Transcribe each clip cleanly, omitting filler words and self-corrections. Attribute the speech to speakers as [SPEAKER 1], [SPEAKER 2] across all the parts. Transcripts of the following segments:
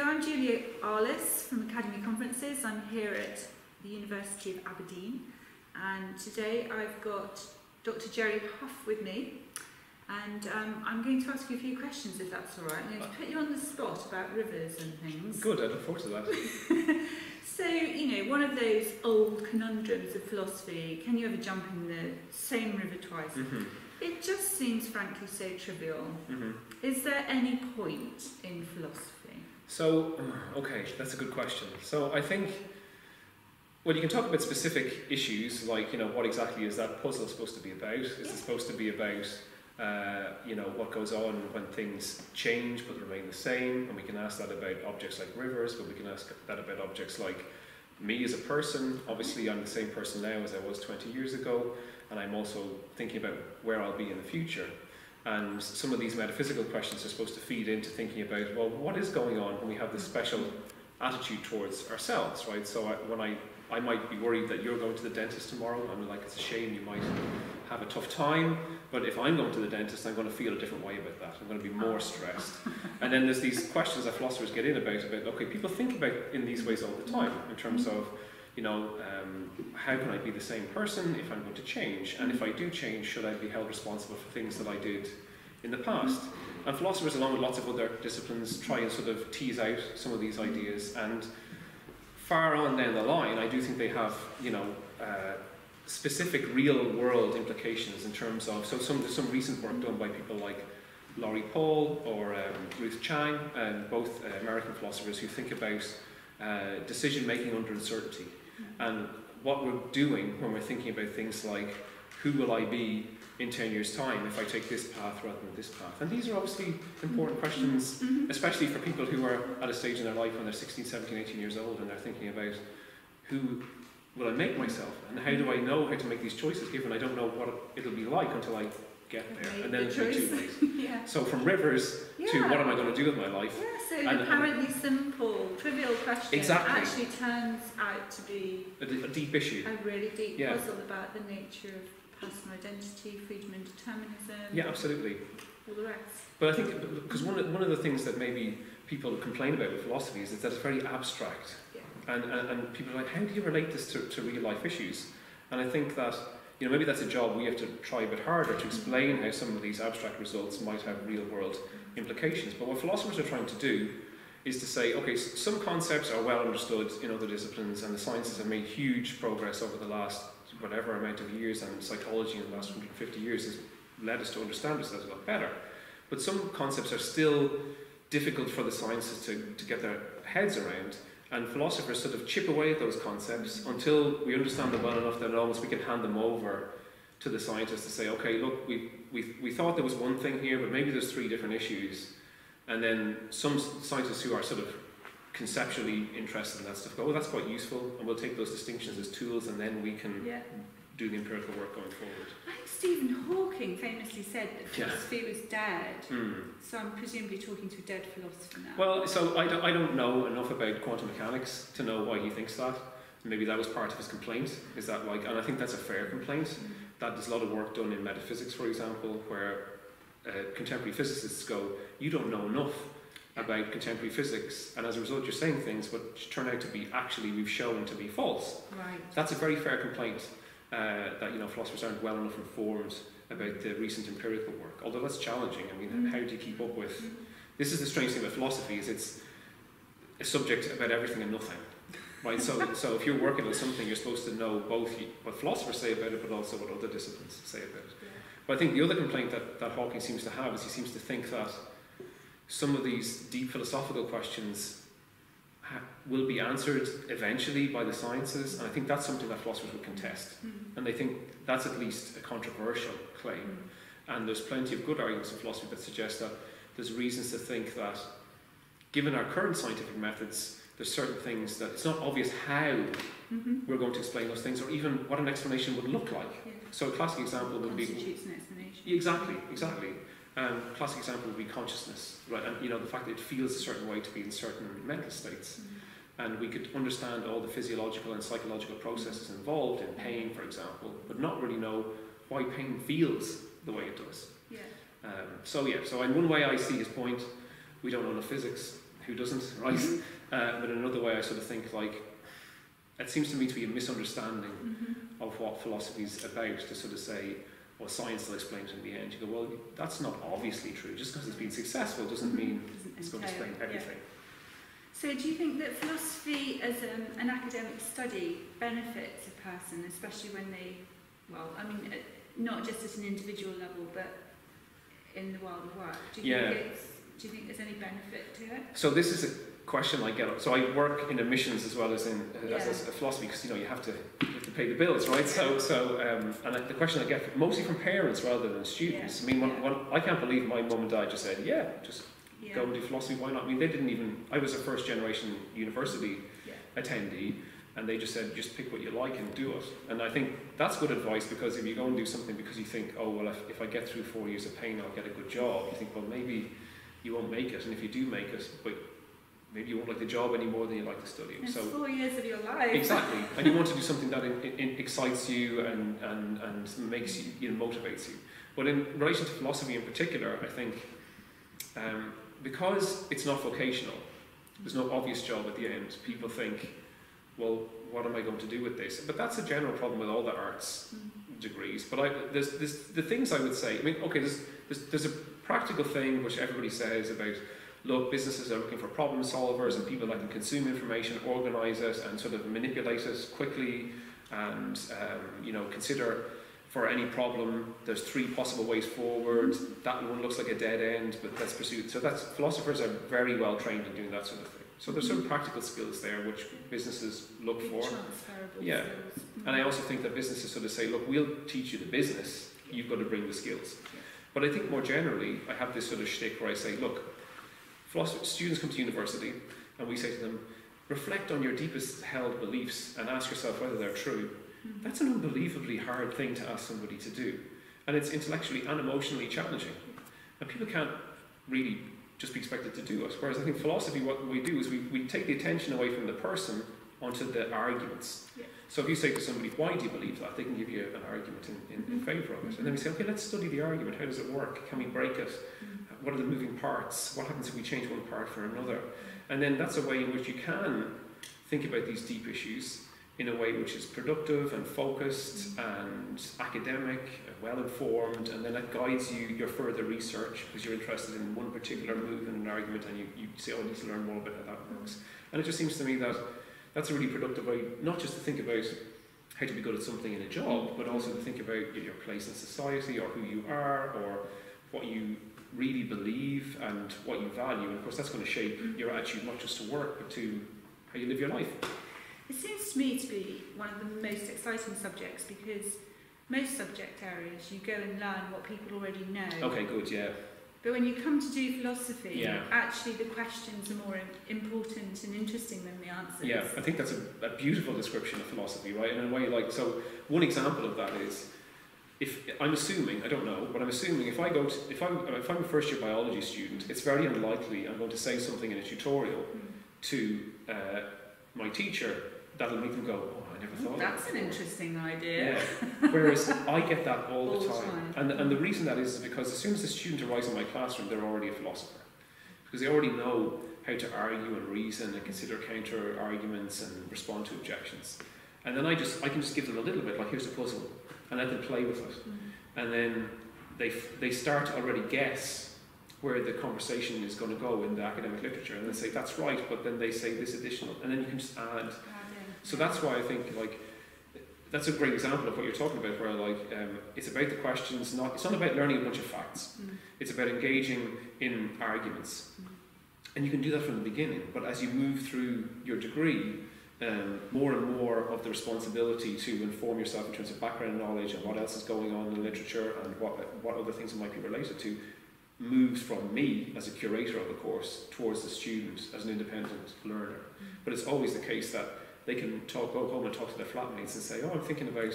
[SPEAKER 1] So I'm Julia Arliss from Academy Conferences. I'm here at the University of Aberdeen, and today I've got Dr. Jerry Huff with me, and I'm going to ask you a few questions if that's all right. I'm going to put you on the spot about rivers and things.
[SPEAKER 2] Good, I look forward to that.
[SPEAKER 1] So, you know, one of those old conundrums of philosophy, can you ever jump in the same river twice?
[SPEAKER 2] Mm-hmm.
[SPEAKER 1] It just seems frankly so trivial.
[SPEAKER 2] Mm-hmm.
[SPEAKER 1] Is there any point in philosophy?
[SPEAKER 2] So, okay, that's a good question. So I think, well, you can talk about specific issues, like, you know, what exactly is that puzzle supposed to be about? Is it supposed to be about, you know, what goes on when things change but remain the same? And we can ask that about objects like rivers, but we can ask that about objects like me as a person. Obviously, I'm the same person now as I was 20 years ago, and I'm also thinking about where I'll be in the future. And some of these metaphysical questions are supposed to feed into thinking about, well, what is going on when we have this special attitude towards ourselves, right? So when I might be worried that you're going to the dentist tomorrow, I'm like, it's a shame, you might have a tough time, but if I'm going to the dentist, I'm going to feel a different way about that. I'm going to be more stressed. And then there's these questions that philosophers get in about, okay, people think about in these ways all the time, in terms of, you know, how can I be the same person if I'm going to change? And if I do change, should I be held responsible for things that I did in the past? And philosophers, along with lots of other disciplines, try and sort of tease out some of these ideas. And far on down the line, I do think they have, you know, specific real-world implications in terms of, so some recent work done by people like Laurie Paul or Ruth Chang, both American philosophers who think about decision-making under uncertainty. And what we're doing when we're thinking about things like, who will I be in 10 years' time if I take this path rather than this path? And these are obviously important questions, especially for people who are at a stage in their life when they're 16, 17, 18 years old and they're thinking about, who will I make myself? And how do I know how to make these choices, given I don't know what it'll be like until I get there, and then it's too late.
[SPEAKER 1] Yeah.
[SPEAKER 2] So from rivers to what am I going to do with my life?
[SPEAKER 1] Yeah, so an apparently simple, trivial question actually turns out to be
[SPEAKER 2] a deep issue.
[SPEAKER 1] A really deep puzzle about the nature of personal identity, freedom and determinism.
[SPEAKER 2] Yeah, absolutely.
[SPEAKER 1] All the rest.
[SPEAKER 2] But I think, because one of the things that maybe people complain about with philosophy is that it's very abstract. Yeah. And people are like, how do you relate this to real life issues? And I think that, you know, maybe that's a job we have to try a bit harder to explain how some of these abstract results might have real world implications. But what philosophers are trying to do is to say, okay, some concepts are well understood in other disciplines, and the sciences have made huge progress over the last whatever amount of years, and psychology in the last 150 years has led us to understand ourselves a lot better. But some concepts are still difficult for the sciences to get their heads around. And philosophers sort of chip away at those concepts until we understand them well enough that almost we can hand them over to the scientists to say, okay, look, we thought there was one thing here, but maybe there's three different issues. And then some scientists who are sort of conceptually interested in that stuff go, oh, that's quite useful, and we'll take those distinctions as tools, and then we can do the empirical work going forward.
[SPEAKER 1] I think Stephen Hawking famously said that philosophy was dead. So I'm presumably talking to a dead philosopher now.
[SPEAKER 2] Well, so I don't know enough about quantum mechanics to know why he thinks that. Maybe that was part of his complaint, is that like, and I think that's a fair complaint, that there's a lot of work done in metaphysics, for example, where contemporary physicists go, you don't know enough about contemporary physics, and as a result you're saying things which turn out to be actually we've shown to be false.
[SPEAKER 1] Right.
[SPEAKER 2] That's a very fair complaint, that, you know, philosophers aren't well enough informed about the recent empirical work, although that's challenging. I mean, how do you keep up with... This is the strange thing about philosophy, is it's a subject about everything and nothing. Right? So if you're working on something, you're supposed to know both what philosophers say about it, but also what other disciplines say about it. But I think the other complaint that Hawking seems to have is he seems to think that some of these deep philosophical questions will be answered eventually by the sciences, and I think that's something that philosophers would contest. And they think that's at least a controversial claim. And there's plenty of good arguments in philosophy that suggest that there's reasons to think that, given our current scientific methods, there's certain things that it's not obvious how we're going to explain those things, or even what an explanation would look like. So a classic example would be...
[SPEAKER 1] Constitutes an explanation.
[SPEAKER 2] Exactly. Classic example would be consciousness, right? And, you know, the fact that it feels a certain way to be in certain mental states. And we could understand all the physiological and psychological processes involved in pain, for example, but not really know why pain feels the way it does. So in one way I see his point, we don't know enough physics. who doesn't, right? But in another way I sort of think like, it seems to me to be a misunderstanding of what philosophy is about, to sort of say, well, science will explain it in the end. You go, well, that's not obviously true. Just because it's been successful doesn't mean it's going to explain everything.
[SPEAKER 1] So do you think that philosophy as an academic study benefits a person, especially when they, well, I mean, not just at an individual level, but in the world of work? Do you think there's any benefit to it?
[SPEAKER 2] So this is a question I get. So I work in admissions as well as in as a philosophy, because you have to pay the bills, right? And the question I get mostly from parents rather than students. I mean, I can't believe my mum and dad just said, just go and do philosophy. Why not? I mean, they didn't even. I was a first generation university attendee, and they just said, just pick what you like and do it. And I think that's good advice, because if you go and do something because you think, oh well, if I get through 4 years of pain, I'll get a good job. You think, well, maybe you won't make it, and if you do make it, but maybe you won't like the job any more than you like the study.
[SPEAKER 1] It's 4 years of your life.
[SPEAKER 2] Exactly, and you want to do something that excites you and makes you, motivates you. But in relation to philosophy in particular, I think because it's not vocational, there's no obvious job at the end. People think, well, what am I going to do with this? But that's a general problem with all the arts degrees. But there's the things I would say. I mean, okay, there's a practical thing which everybody says about, look, businesses are looking for problem solvers and people that can consume information, organise it and sort of manipulate it quickly and, consider for any problem, there's 3 possible ways forward. That one looks like a dead end, but let's pursue it. So philosophers are very well trained in doing that sort of thing. So there's some practical skills there which businesses look for.
[SPEAKER 1] Transferable
[SPEAKER 2] skills. And I also think that businesses sort of say, look, we'll teach you the business, you've got to bring the skills. But I think more generally, I have this sort of shtick where I say, look, students come to university and we say to them, reflect on your deepest held beliefs and ask yourself whether they're true. That's an unbelievably hard thing to ask somebody to do. And it's intellectually and emotionally challenging. And people can't really just be expected to do it. Whereas I think philosophy, what we do is we take the attention away from the person onto the arguments. So if you say to somebody, why do you believe that? They can give you an argument in favour of it. And then we say, okay, let's study the argument. How does it work? Can we break it? What are the moving parts? What happens if we change one part for another? And then that's a way in which you can think about these deep issues in a way which is productive and focused and academic, well-informed, and then it guides you your further research because you're interested in one particular move in an argument and you say, oh, I need to learn more about how that works. And it just seems to me that that's a really productive way, not just to think about how to be good at something in a job, but also to think about your place in society or who you are or what you really believe and what you value. And of course that's going to shape your attitude not just to work but to how you live your life.
[SPEAKER 1] It seems to me to be one of the most exciting subjects because most subject areas you go and learn what people already know.
[SPEAKER 2] Okay, good, yeah.
[SPEAKER 1] But when you come to do philosophy, actually the questions are more important and interesting than the answers.
[SPEAKER 2] Yeah, I think that's a beautiful description of philosophy, right? And in a way, like, so one example of that is, if I'm assuming, I don't know, but I'm assuming if I'm a first year biology student, it's very unlikely I'm going to say something in a tutorial to my teacher that'll make them go, oh, I never thought of that.
[SPEAKER 1] That's an interesting idea.
[SPEAKER 2] Yeah. Whereas I get that all the time. And the reason that is because as soon as the student arrives in my classroom, they're already a philosopher. Because they already know how to argue and reason and consider counter arguments and respond to objections. And then I can just give them a little bit, like here's a puzzle, and let them play with it. And then they start to already guess where the conversation is going to go in the academic literature, and they say that's right, but then they say this additional, and then you can just add. So that's why I think that's a great example of what you're talking about, where it's about the questions. It's not about learning a bunch of facts. It's about engaging in arguments, and you can do that from the beginning. But as you move through your degree, more and more of the responsibility to inform yourself in terms of background knowledge and what else is going on in the literature and what other things it might be related to moves from me as a curator of the course towards the student as an independent learner. But it's always the case that they can go home and talk to their flatmates and say, oh, I'm thinking about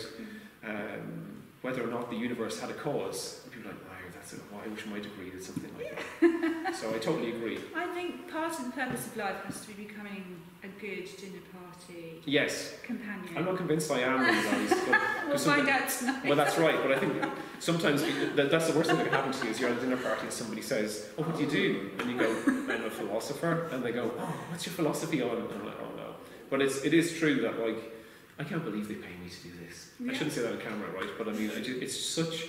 [SPEAKER 2] whether or not the universe had a cause. And people are like, wow, I wish my degree did something like that. So I totally agree.
[SPEAKER 1] I think part of the purpose of life has to be becoming a good dinner party companion.
[SPEAKER 2] I'm not convinced I am, guys.
[SPEAKER 1] We'll find out tonight.
[SPEAKER 2] Well, that's right, but I think sometimes that's the worst thing that can happen to you is you're at a dinner party and somebody says, "Oh, what do you do?" And you go, "I'm a philosopher." And they go, "Oh, what's your philosophy on?" And I'm like, "Oh no." But it is true that, like, I can't believe they pay me to do this.
[SPEAKER 1] Yeah.
[SPEAKER 2] I shouldn't say that on camera, right? But I mean, it's such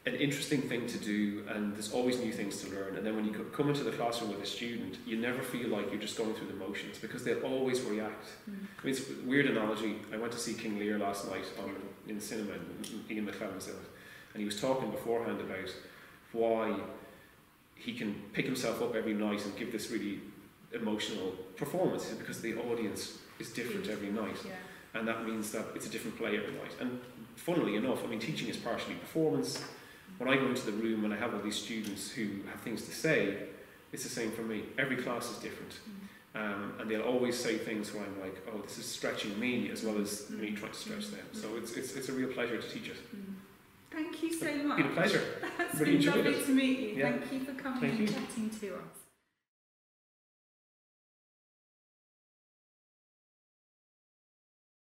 [SPEAKER 2] an interesting thing to do, and there's always new things to learn. And then when you come into the classroom with a student, you never feel like you're just going through the motions, because they'll always react. I mean, it's a weird analogy. I went to see King Lear last night in the cinema, Ian McClellan's in it, and he was talking beforehand about why he can pick himself up every night and give this really emotional performance, because the audience is different every night.
[SPEAKER 1] Yeah.
[SPEAKER 2] And that means that it's a different play every night. And funnily enough, I mean, teaching is partially performance. When I go into the room and I have all these students who have things to say, it's the same for me. Every class is different. And they'll always say things where I'm like, oh, this is stretching me as well as me trying to stretch them. So it's a real pleasure to teach it.
[SPEAKER 1] Thank you so much.
[SPEAKER 2] It's been a pleasure.
[SPEAKER 1] It's
[SPEAKER 2] Really
[SPEAKER 1] been
[SPEAKER 2] enjoyed
[SPEAKER 1] lovely
[SPEAKER 2] it.
[SPEAKER 1] to meet you.
[SPEAKER 2] Yeah.
[SPEAKER 1] Thank you for coming and chatting to us.